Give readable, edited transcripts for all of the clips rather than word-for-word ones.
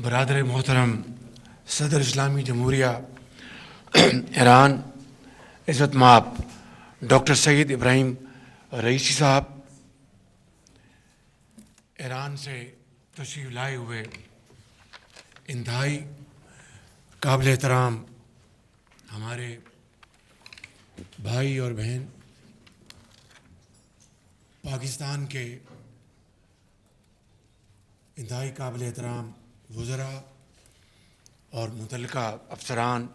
برادر محترم صدر اسلامی جمہوریہ ایران عزت مآب ڈاکٹر سید ابراہیم رئیسی صاحب، ایران سے تشریف لائے ہوئے انتہائی قابل احترام ہمارے بھائی اور بہن، پاکستان کے انتہائی قابل احترام وزراء اور متعلقہ افسران،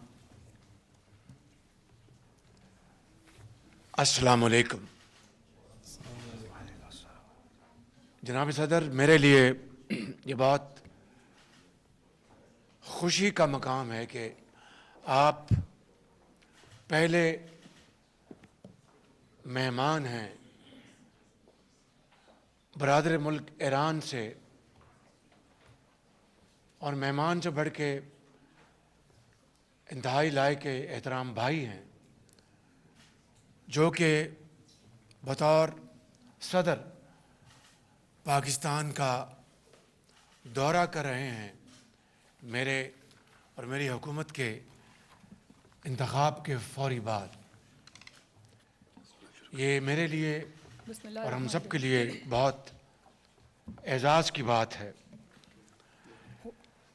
السلام علیکم۔ جناب صدر، میرے لیے یہ بہت خوشی کا مقام ہے کہ آپ پہلے مہمان ہیں برادر ملک ایران سے، اور مہمان سے بڑھ کے انتہائی لائق احترام بھائی ہیں، جو کہ بطور صدر پاکستان کا دورہ کر رہے ہیں میرے اور میری حکومت کے انتخاب کے فوری بعد۔ یہ میرے لیے اور ہم سب کے لیے بہت اعزاز کی بات ہے۔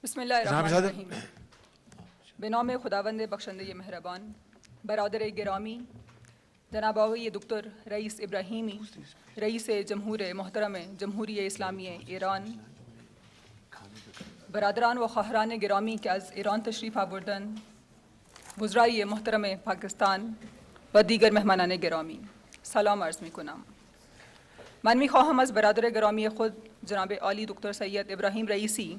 بسم اللہ الرحمن الرحیم۔ بنام خداوند بخشنده مہربان، برادر گرامی جناب آقای دکتر رئیس ابراہیمی، رئیس جمہور محترم جمہوری اسلامی ایران، برادران و خواهران گرامی که از ایران تشریف آوردن، وزرای محترم پاکستان و دیگر مهمانان گرامی، سلام عرض میکنم. من میخواهم از برادر گرامی خود جناب عالی دکتر سید ابراهیم رئیسی،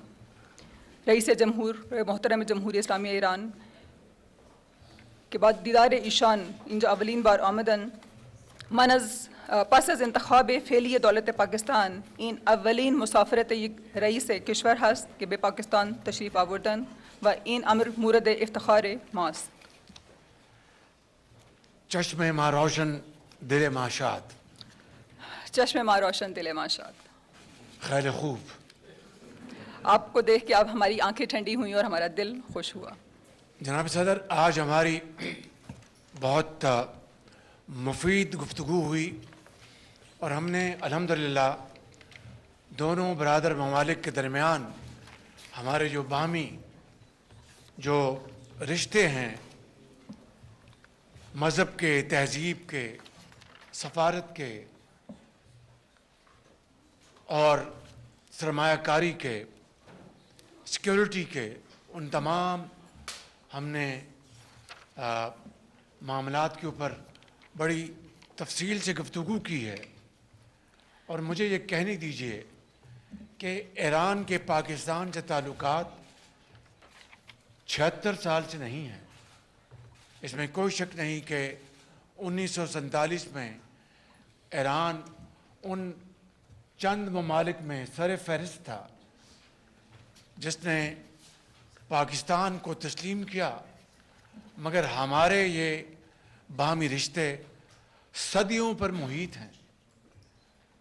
رئیس جمهور محترم جمهوری اسلامی ایران که با دیدار ایشان اینجا اولین بار آمدن، من از پس از انتخاب فعلی دولت پاکستان این اولین مسافرت یک رئیس کشور هست که به پاکستان تشریف آوردن و این امر مورد افتخار ماست. چشم ما روشن دل ما شاد۔ چشم ما روشن دل ما شاد۔ خیلی خوب۔ آپ کو دیکھ کے اب ہماری آنکھیں ٹھنڈی ہوئیں اور ہمارا دل خوش ہوا۔ جناب صدر، آج ہماری بہت مفید گفتگو ہوئی، اور ہم نے الحمدللہ دونوں برادر ممالک کے درمیان ہمارے جو باہمی جو رشتے ہیں، مذہب کے، تہذیب کے، سفارت کے اور سرمایہ کاری کے، سیکیورٹی کے، ان تمام ہم نے معاملات کے اوپر بڑی تفصیل سے گفتگو کی ہے۔ اور مجھے یہ کہنے دیجئے کہ ایران کے پاکستان سے تعلقات 76 سال سے نہیں ہیں۔ اس میں کوئی شک نہیں کہ 1947 میں ایران ان چند ممالک میں سر فہرست تھا جس نے پاکستان کو تسلیم کیا، مگر ہمارے یہ باہمی رشتے صدیوں پر محیط ہیں۔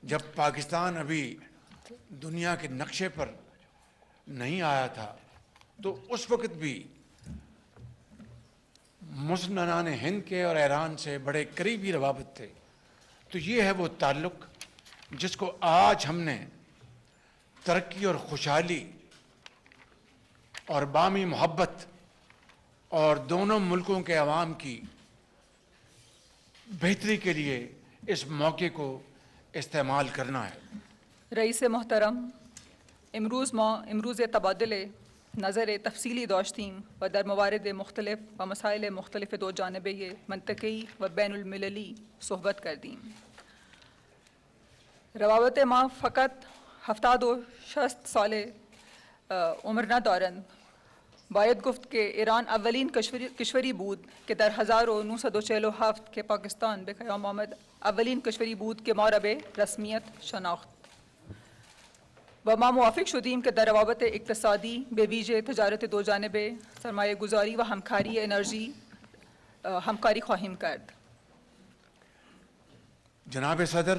جب پاکستان ابھی دنیا کے نقشے پر نہیں آیا تھا تو اس وقت بھی مسلمانان ہند کے اور ایران سے بڑے قریبی روابط تھے۔ تو یہ ہے وہ تعلق جس کو آج ہم نے ترقی اور خوشحالی اور باہمی محبت اور دونوں ملکوں کے عوام کی بہتری کے لیے اس موقع کو استعمال کرنا ہے۔ رئیس محترم، امروز تبادل نظر تفصیلی داشتیم و در موارد مختلف و مسائل مختلف دو جانبه منطقی و بین المللی صحبت کردیم. روابط ما فقط 70 و 60 سال عمر ندارند. باید گفت که ایران اولین کشوری بود که در 1947 که پاکستان به قیام آمد اولین کشوری بود که ما را به رسمیت شناخت و ما موافق شدیم که در روابط اقتصادی به ویژه تجارت دو جانبه، سرمایه گذاری و همکاری انرژی همکاری خواهیم کرد. جناب صدر،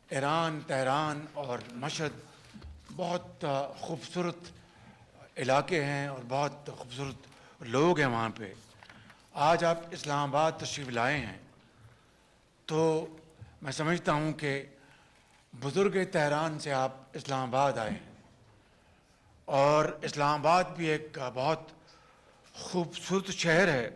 ایران، تہران اور مشہد بہت خوبصورت علاقے ہیں اور بہت خوبصورت لوگ ہیں وہاں پہ. آج آپ اسلام آباد تشریف لائے ہیں تو میں سمجھتا ہوں کہ بزرگ تہران سے آپ اسلام آباد آئے ہیں، اور اسلام آباد بھی ایک بہت خوبصورت شہر ہے.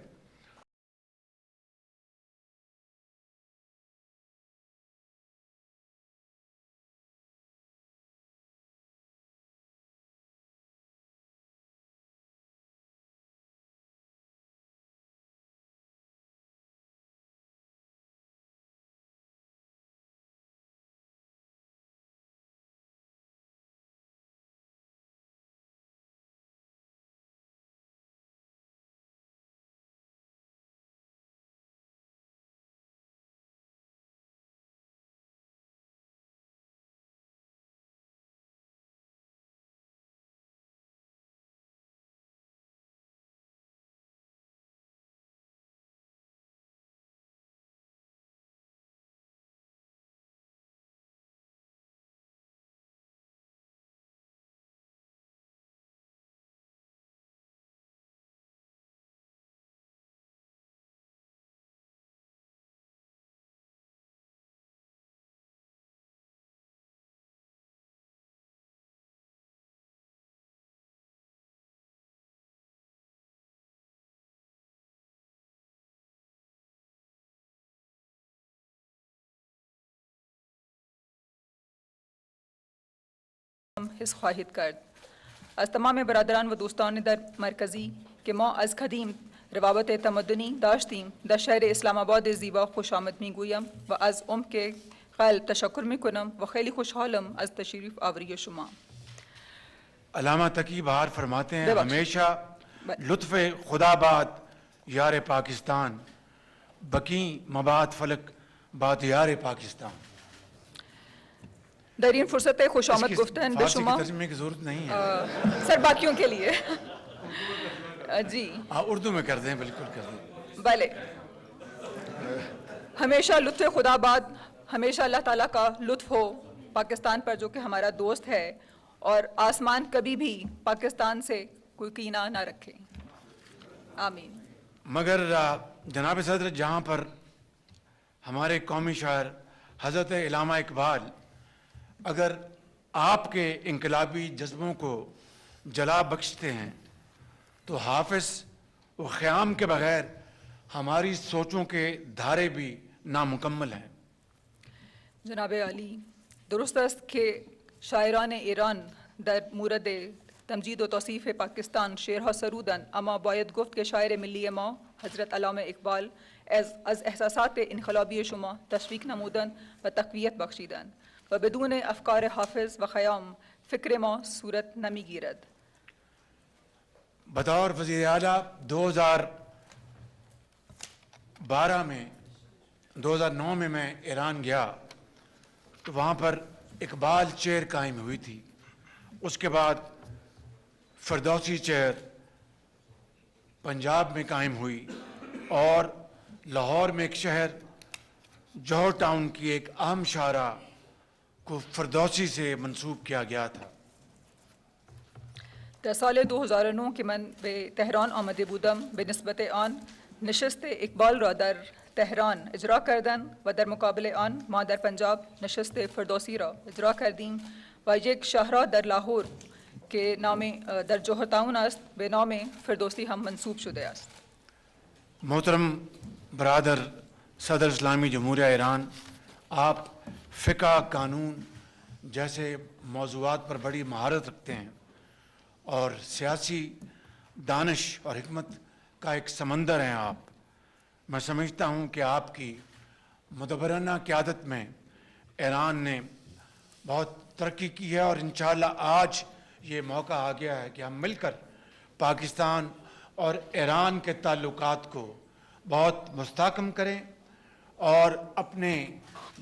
حس خواهید کرد. از تمام برادران و دوستان در مرکزی که ما از قدیم روابط تمدنی داشتیم در شهر اسلام آباد زیبا خوش آمد میگویم و از عمق قلب تشکر میکنم و خیلی خوشحالم از تشریف آوری شما. علامہ تقی بہار فرماتے ہیں ببخشید. ہمیشہ لطف خدا باد یار پاکستان، بقی مباد فلک باد یار پاکستان. در این فرصت خوش آمد اس کی گفتن به فارسی کی شما ترجمے کی ضرورت نہیں ہے. سر باقیوں کے لیے جی ہاں اردو میں کر دیں، بالکل کر دیں. بھلے. ہمیشہ لطف خدا باد، ہمیشہ اللہ تعالیٰ کا لطف ہو پاکستان پر جو کہ ہمارا دوست ہے، اور آسمان کبھی بھی پاکستان سے کوئی کینہ نہ رکھے. آمین. مگر جناب صدر، جہاں پر ہمارے قومی شاعر حضرت علامہ اقبال اگر آپ کے انقلابی جذبوں کو جلا بخشتے ہیں تو حافظ و خیام کے بغیر ہماری سوچوں کے دھارے بھی نامکمل ہیں. جناب عالی، درست است که شاعران ایران در مورد تمجید و توصیف پاکستان شعرها سرودند، اما باید گفت که شاعر ملی ما حضرت علامه اقبال از احساسات انقلابی شما تشویق نمودند و تقویت بخشیدند و بدون افکار حافظ و خیام فکر ما صورت نمیگیرد. بطور وزیر اعلیٰ 2009 میں ایران گیا تو وہاں پر اقبال چیئر قائم ہوئی تھی. اس کے بعد فردوسی چیئر پنجاب میں قائم ہوئی، اور لاہور میں ایک شہر جوہر ٹاؤن کی ایک اہم شاعرہ کو فردوسی سے منسوب کیا گیا تھا. در سال 2009 که من به تهران آمده بودم، به نسبت آن نشست اقبال را در تهران اجرا کردند و در مقابل آن ما در پنجاب نشست فردوسی را اجرا کردیم و یک شاهراه در لاهور که نام در جوهر تاون است به نام فردوسی هم منصوب شده است. محترم برادر صدر اسلامی جمہوریہ ایران، آپ فقہ، قانون جیسے موضوعات پر بڑی مہارت رکھتے ہیں اور سیاسی دانش اور حکمت کا ایک سمندر ہیں آپ. میں سمجھتا ہوں کہ آپ کی مدبرانہ قیادت میں ایران نے بہت ترقی کی ہے، اور انشاءاللہ آج یہ موقع آ گیا ہے کہ ہم مل کر پاکستان اور ایران کے تعلقات کو بہت مستحکم کریں، اور اپنے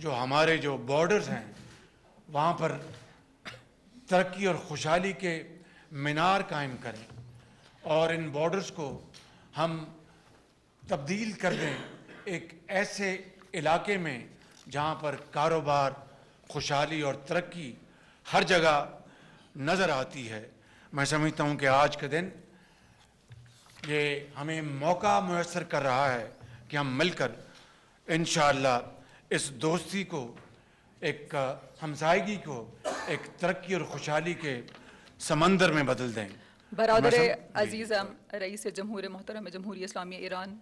جو ہمارے جو بارڈرز ہیں وہاں پر ترقی اور خوشحالی کے مینار قائم کریں، اور ان بارڈرز کو ہم تبدیل کر دیں ایک ایسے علاقے میں جہاں پر کاروبار، خوشحالی اور ترقی ہر جگہ نظر آتی ہے. میں سمجھتا ہوں کہ آج کا دن یہ ہمیں موقع میسر کر رہا ہے کہ ہم مل کر انشاءاللہ اس دوستی کو، ایک ہمسائیگی کو ایک ترقی اور خوشحالی کے سمندر میں بدل دیں. برادر عزیزم رئیس جمهور محترم جمهوری اسلامی ایران،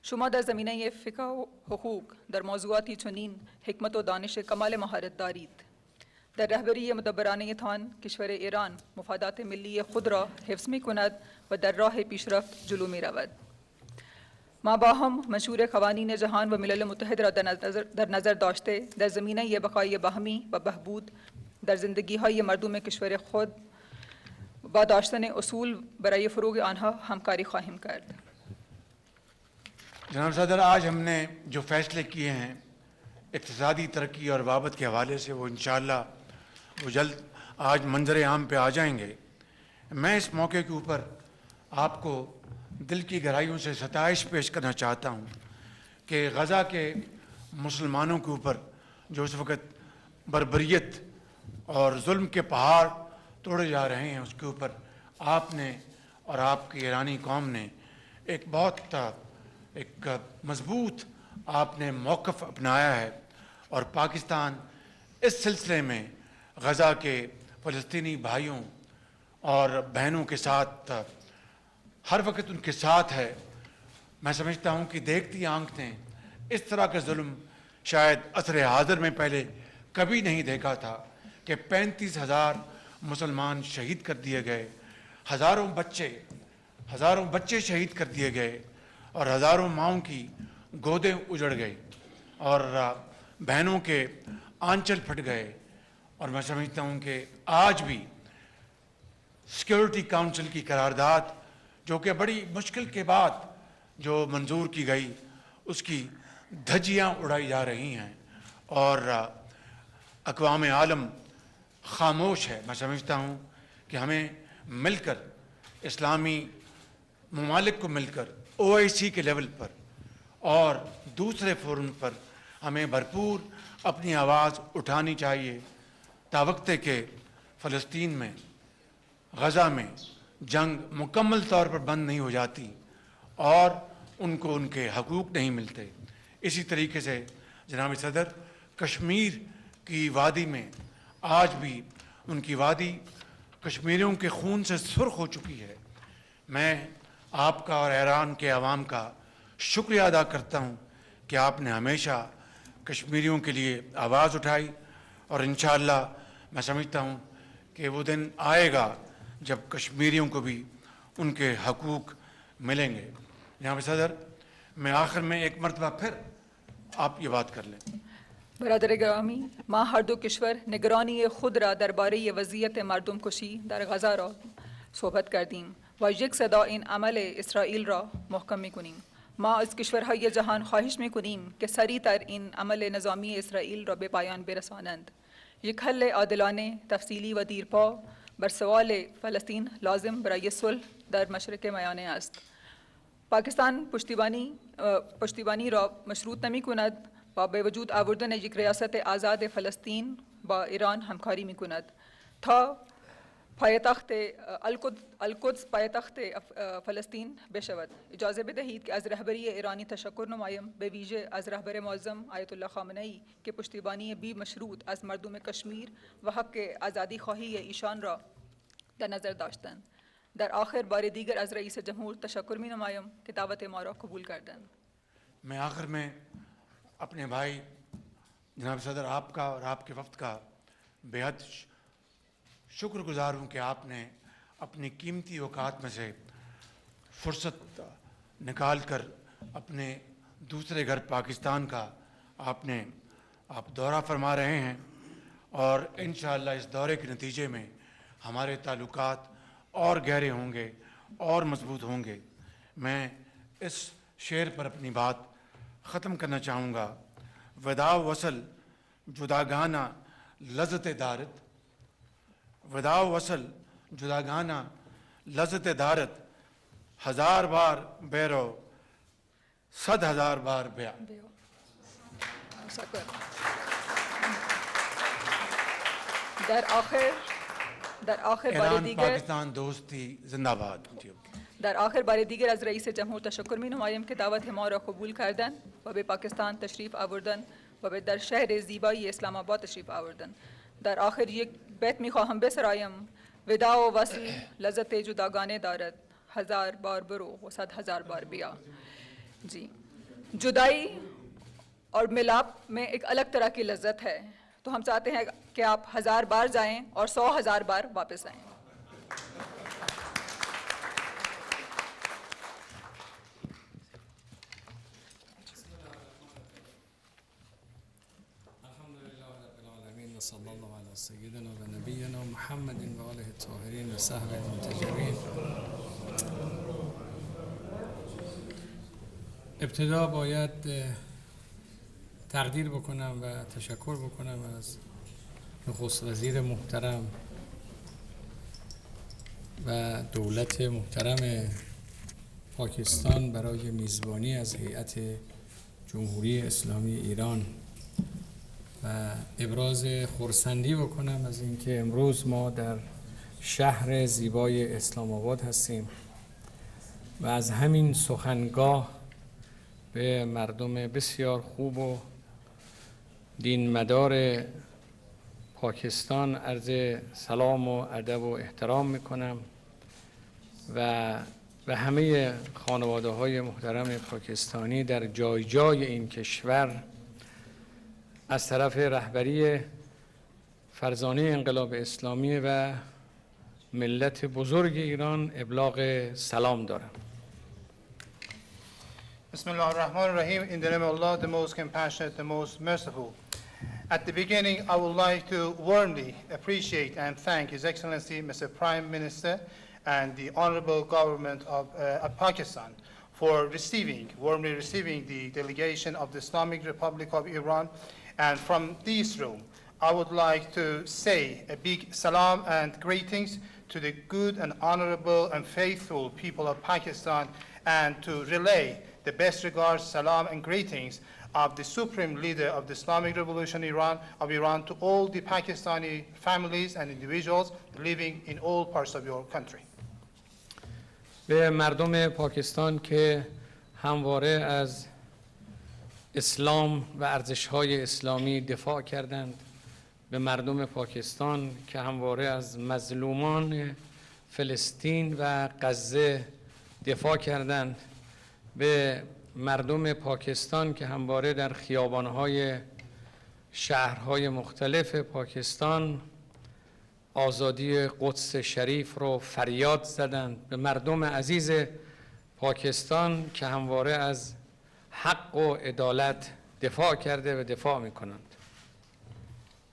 شما در زمینه فقه و حقوق در موضوعاتی چنین حکمت و دانش کمال مهارت دارید. در رهبری مدبرانه تان کشور ایران مفادات ملی خود را حفظ می کند و در راه پیشرفت جلو می رود. ما با هم منشور قوانین جهان و ملل متحد را در نظر داشته در زمینه بقای باهمی و بهبود در زندگی های مردم کشور خود با داشتن اصول برای فروغ آنها همکاری خواهیم کرد. جناب صدر، آج ہم نے جو فیصلے کیے ہیں اقتصادی ترقی اور بابت کے حوالے سے، وہ انشاءاللہ وہ جلد آج منظر عام پہ آ جائیں گے. میں اس موقع کے اوپر آپ کو دل کی گہرائیوں سے ستائش پیش کرنا چاہتا ہوں کہ غزہ کے مسلمانوں کے اوپر جو اس وقت بربریت اور ظلم کے پہاڑ توڑے جا رہے ہیں، اس کے اوپر آپ نے اور آپ کی ایرانی قوم نے ایک بہت ایک مضبوط آپ نے موقف اپنایا ہے. اور پاکستان اس سلسلے میں غزہ کے فلسطینی بھائیوں اور بہنوں کے ساتھ ہر وقت ان کے ساتھ ہے. میں سمجھتا ہوں کہ دیکھتی آنکھ نے اس طرح کا ظلم شاید عصر حاضر میں پہلے کبھی نہیں دیکھا تھا کہ 35,000 مسلمان شہید کر دیے گئے، ہزاروں بچے شہید کر دیے گئے اور ہزاروں ماؤں کی گودیں اجڑ گئی اور بہنوں کے آنچل پھٹ گئے. اور میں سمجھتا ہوں کہ آج بھی سیکیورٹی کاؤنسل کی قرارداد جو کہ بڑی مشکل کے بعد جو منظور کی گئی، اس کی دھجیاں اڑائی جا رہی ہیں اور اقوام عالم خاموش ہے. میں سمجھتا ہوں کہ ہمیں مل کر اسلامی ممالک کو مل کر OIC کے لیول پر اور دوسرے فورم پر ہمیں بھرپور اپنی آواز اٹھانی چاہیے تاوقتے کہ فلسطین میں، غزہ میں جنگ مکمل طور پر بند نہیں ہو جاتی اور ان کو ان کے حقوق نہیں ملتے. اسی طریقے سے جناب صدر، کشمیر کی وادی میں آج بھی ان کی وادی کشمیریوں کے خون سے سرخ ہو چکی ہے. میں آپ کا اور ایران کے عوام کا شکریہ ادا کرتا ہوں کہ آپ نے ہمیشہ کشمیریوں کے لیے آواز اٹھائی اور انشاءاللہ میں سمجھتا ہوں کہ وہ دن آئے گا جب کشمیریوں کو بھی ان کے حقوق ملیں گے. جناب صدر، میں آخر میں ایک مرتبہ پھر آپ یہ بات کر لیں. برادر گرامی، ما هر دو کشور نگرانی خود را درباره وضعیت مردم کشی در غزه را صحبت کردیم و یک صدا این عمل اسرائیل را محکم می‌کنیم. ما از کشورهای جهان خواهش می‌کنیم که سریعتر این عمل نظامی اسرائیل را به پایان برسانند. یک حل عادلانه، تفصیلی و دیرپا بر سوال فلسطین لازم برای صلح در مشرق میانه است. پاکستان پشتیبانی را مشروط نمی کند و به وجود آوردن یک ریاست آزاد فلسطین با ایران همکاری می کند تا پایتخت القدس پایتخت فلسطین بشود. اجازه بدهید که از رهبری ایرانی تشکر نمایم، به ویژه از رهبر معظم آیت الله خامنه‌ای که پشتیبانی بی مشروط از مردم کشمیر و حق آزادی خواهی ایشان را در نظر داشتند. در آخر بار دیگر از رئیس جمهور تشکر می نمایم کہ دعوت ما را قبول کردند. میں آخر میں اپنے بھائی جناب صدر آپ کا اور آپ کے وفد کا بے حد شکر گزار ہوں کہ آپ نے اپنی قیمتی اوقات میں سے فرصت نکال کر اپنے دوسرے گھر پاکستان کا آپ دورہ فرما رہے ہیں اور انشاءاللہ اس دورے کے نتیجے میں ہمارے تعلقات اور گہرے ہوں گے اور مضبوط ہوں گے. میں اس شعر پر اپنی بات ختم کرنا چاہوں گا. وداع وصل جداگانہ لذت دارت، وداع وصل جداگانہ لذت دارت، ہزار بار بیرو 100,000 بار بیا. در آخر در آخر بار ایران دیگر پاکستان دوستی زندہ باد. در آخر بار دیگر از رئیس جمهور تشکر می نمایم که دعوت ما را قبول کردن و به پاکستان تشریف آوردن و به در شهر زیبایی اسلام آباد تشریف آوردن. در آخر یک بیت می خواهم بسرایم: وداع و وصل لذت جداگانه دارد، ہزار بار برو و 100,000 بار بیا. جی، جدائی اور ملاپ میں ایک الگ طرح کی لذت ہے، تو ہم چاہتے ہیں کہ آپ 1000 بار جائیں اور 100,000 بار واپس آئیں. صلی الله علی سیدنا و نبینا محمد و آله الطاهرین و صحبه المنتجبین. ابتدا باید تقدیر بکنم و تشکر بکنم از نخست وزیر محترم و دولت محترم پاکستان برای میزبانی از هیئت جمهوری اسلامی ایران و ابراز خرسندی بکنم از اینکه امروز ما در شهر زیبای اسلام آباد هستیم و از همین سخنگاه به مردم بسیار خوب و دین مدار پاکستان عرض سلام و ادب و احترام میکنم و به همه خانواده های محترم پاکستانی در جای جای این کشور از طرف رهبری فرزانه انقلاب اسلامی و ملت بزرگ ایران ابلاغ سلام دارم. Bismillah ar-Rahman ar-Rahim. In the name of Allah, the most compassionate, the most merciful. At the beginning, I would like to warmly appreciate and thank His Excellency Mr. Prime Minister and the Honorable Government of Pakistan for warmly receiving the delegation of the Islamic Republic of Iran. And from this room, I would like to say a big salam and greetings to the good and honorable and faithful people of Pakistan, and to relay the best regards, salam and greetings of the Supreme Leader of the Islamic Revolution of Iran to all the Pakistani families and individuals living in all parts of your country. به مردم پاکستان که همواره از اسلام و ارزش‌های اسلامی دفاع کردند، به مردم پاکستان که همواره از مظلومان فلسطین و غزه دفاع کردند، به مردم پاکستان که همواره در خیابان‌های شهرهای مختلف پاکستان آزادی قدس شریف رو فریاد زدند، به مردم عزیز پاکستان که همواره از حق و عدالت دفاع کرده و دفاع می‌کنند.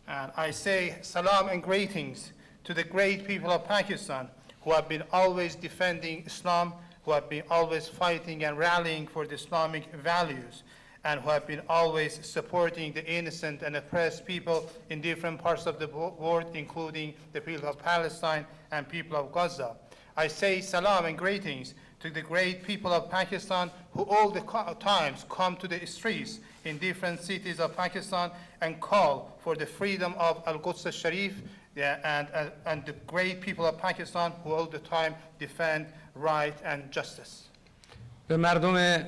And I say salam and greetings to the great people of Pakistan who have been always defending Islam, who have been always fighting and rallying for the Islamic values, and who have been always supporting the innocent and oppressed people in different parts of the world, including the people of Palestine and people of Gaza. I say salam and greetings to the great people of Pakistan who all the times come to the streets in different cities of Pakistan and call for the freedom of Al-Quds al-Sharif, and the great people of Pakistan who all the time defend right and justice. به مردم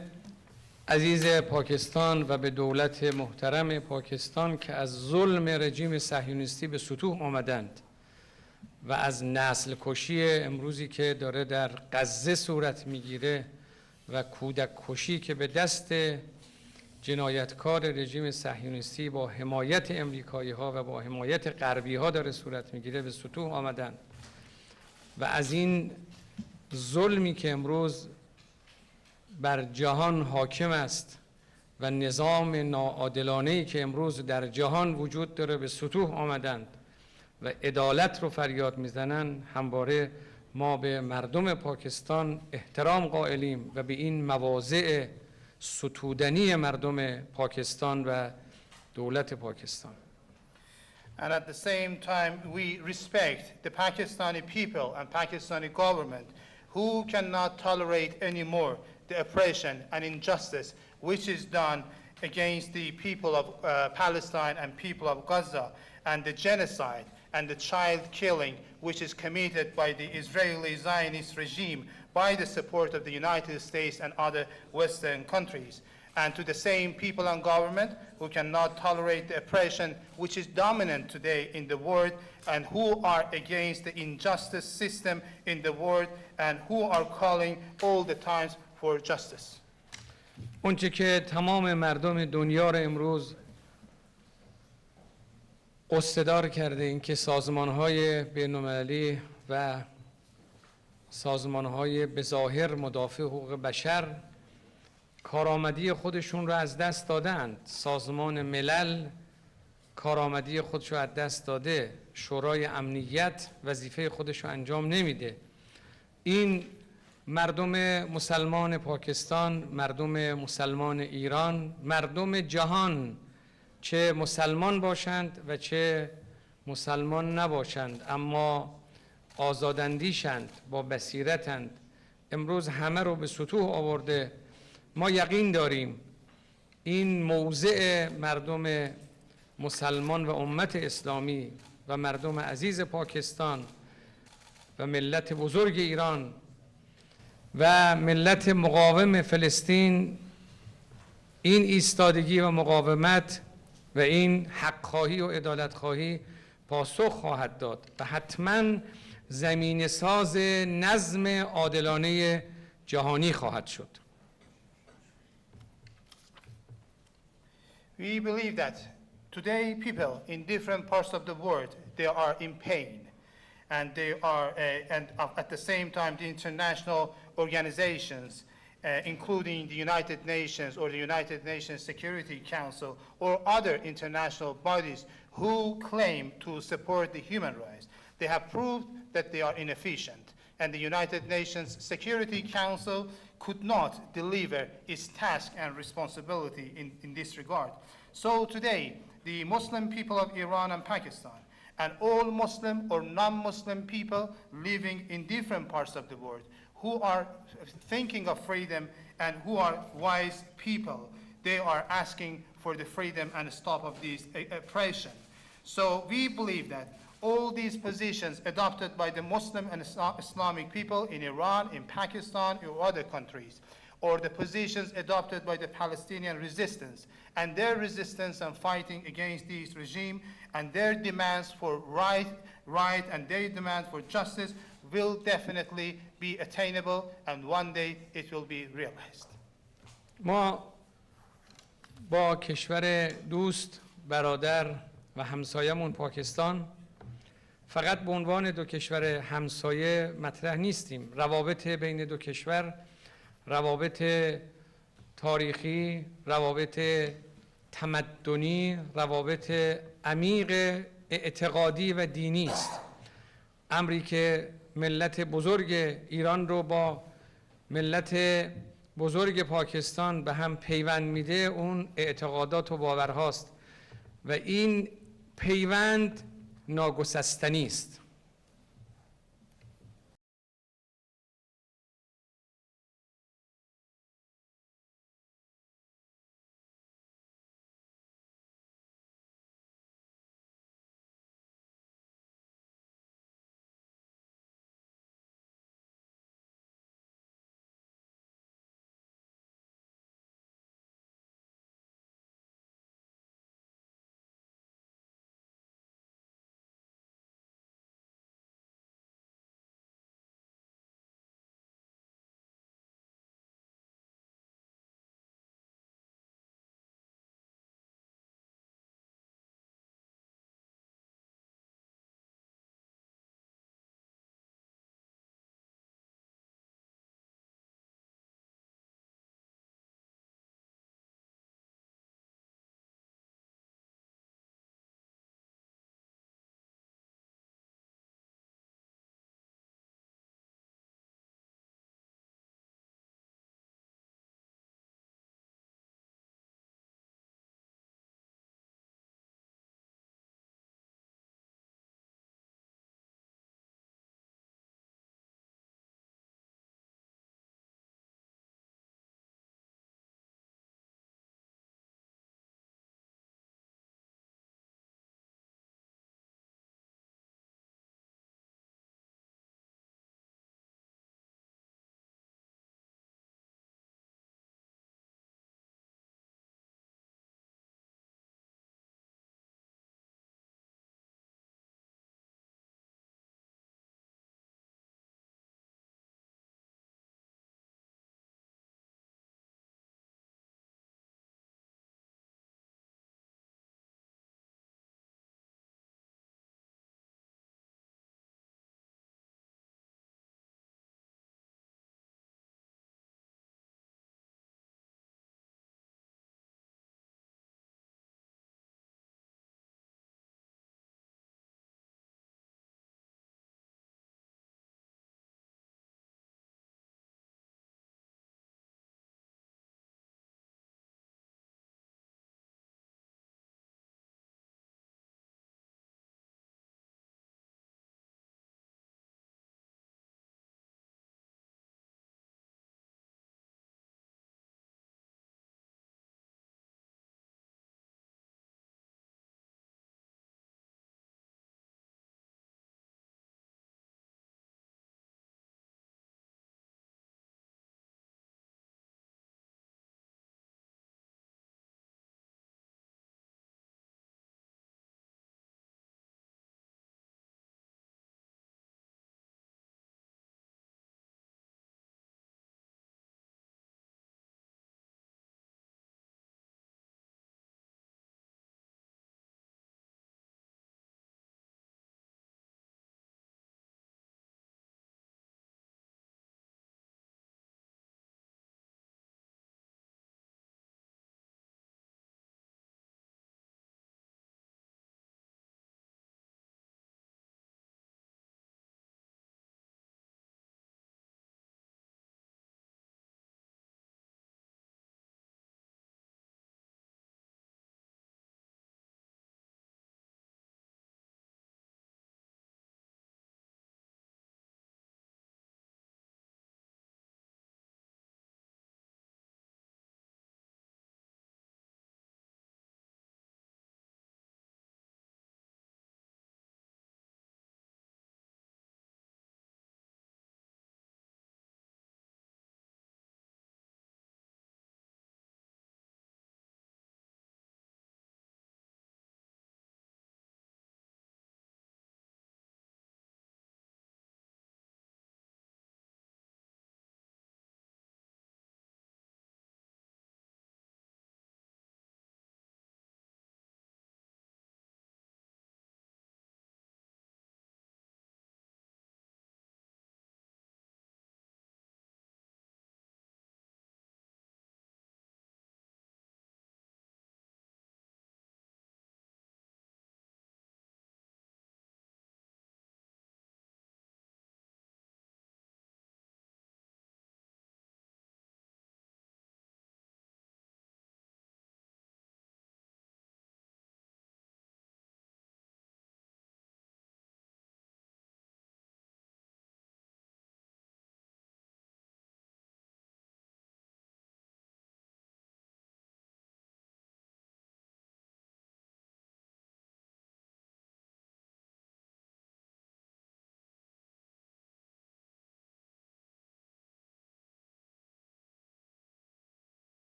عزیز پاکستان و به دولت محترم پاکستان که از ظلم رژیم صهیونیستی به سطوح آمدند و از نسل کشی امروزی که داره در غزه صورت میگیره و کودک کشی که به دست جنایتکار رژیم صهیونیستی با حمایت امریکایی ها و با حمایت غربی ها داره صورت میگیره به سطوح آمدن و از این ظلمی که امروز بر جهان حاکم است و نظام ناعادلانه‌ای که امروز در جهان وجود داره به سطوح آمدند و عدالت رو فریاد میزنن، همواره ما به مردم پاکستان احترام قائلیم و به این مواضع ستودنی مردم پاکستان و دولت Pakistan. And at the same time, we respect the Pakistani people and Pakistani government who cannot tolerate anymore the oppression and injustice which is done against the people of Palestine and people of Gaza, and the genocide and the child killing which is committed by the Israeli Zionist regime by the support of the United States and other Western countries. And to the same people and government who cannot tolerate the oppression which is dominant today in the world, and who are against the injustice system in the world, and who are calling all the times for justice. اونچه که تمام مردم دنیا را امروز قصه‌دار کرده، N که سازمان‌های بین‌المللی و سازمان‌های به ظاهر مدافع حقوق بشر کارآمدی خودشون رو از دست دادند. سازمان ملل کارآمدی خودش رو از دست داده. شورای امنیت وظیفه خودش رو انجام نمیده. این مردم مسلمان پاکستان، مردم مسلمان ایران، مردم جهان، چه مسلمان باشند و چه مسلمان نباشند، اما آزاداندیشند، با بصیرتند، امروز همه رو به سطوح آورده. ما یقین داریم این موضع مردم مسلمان و امت اسلامی و مردم عزیز پاکستان و ملت بزرگ ایران و ملت مقاوم فلسطین، این ایستادگی و مقاومت و این حق‌خواهی و عدالت‌خواهی پاسخ خواهد داد و حتماً زمین ساز نظم عادلانه جهانی خواهد شد. We believe that today people in different parts of the world, they are in pain, and they are, and at the same time, the international organizations, including the United Nations or the United Nations Security Council or other international bodies who claim to support the human rights, they have proved that they are inefficient. And the United Nations Security Council could not deliver its task and responsibility in this regard. So today, the Muslim people of Iran and Pakistan, and all Muslim or non-Muslim people living in different parts of the world, who are thinking of freedom and who are wise people, they are asking for the freedom and stop of this oppression. So we believe that all these positions adopted by the Muslim and Islamic people in Iran, in Pakistan, or other countries, or the positions adopted by the Palestinian resistance, and their resistance and fighting against this regime, and their demands for right and their demands for justice will definitely be attainable, and one day it will be realized. ما با کشور دوست، برادر و همسایمون پاکستان فقط به عنوان دو کشور همسایه مطرح نیستیم. روابط بین دو کشور روابط تاریخی، روابط تمدنی، روابط عمیق اعتقادی و دینی است. امری که ملت بزرگ ایران رو با ملت بزرگ پاکستان به هم پیوند میده، اون اعتقادات و باورهاست و این پیوند ناگسستنی است.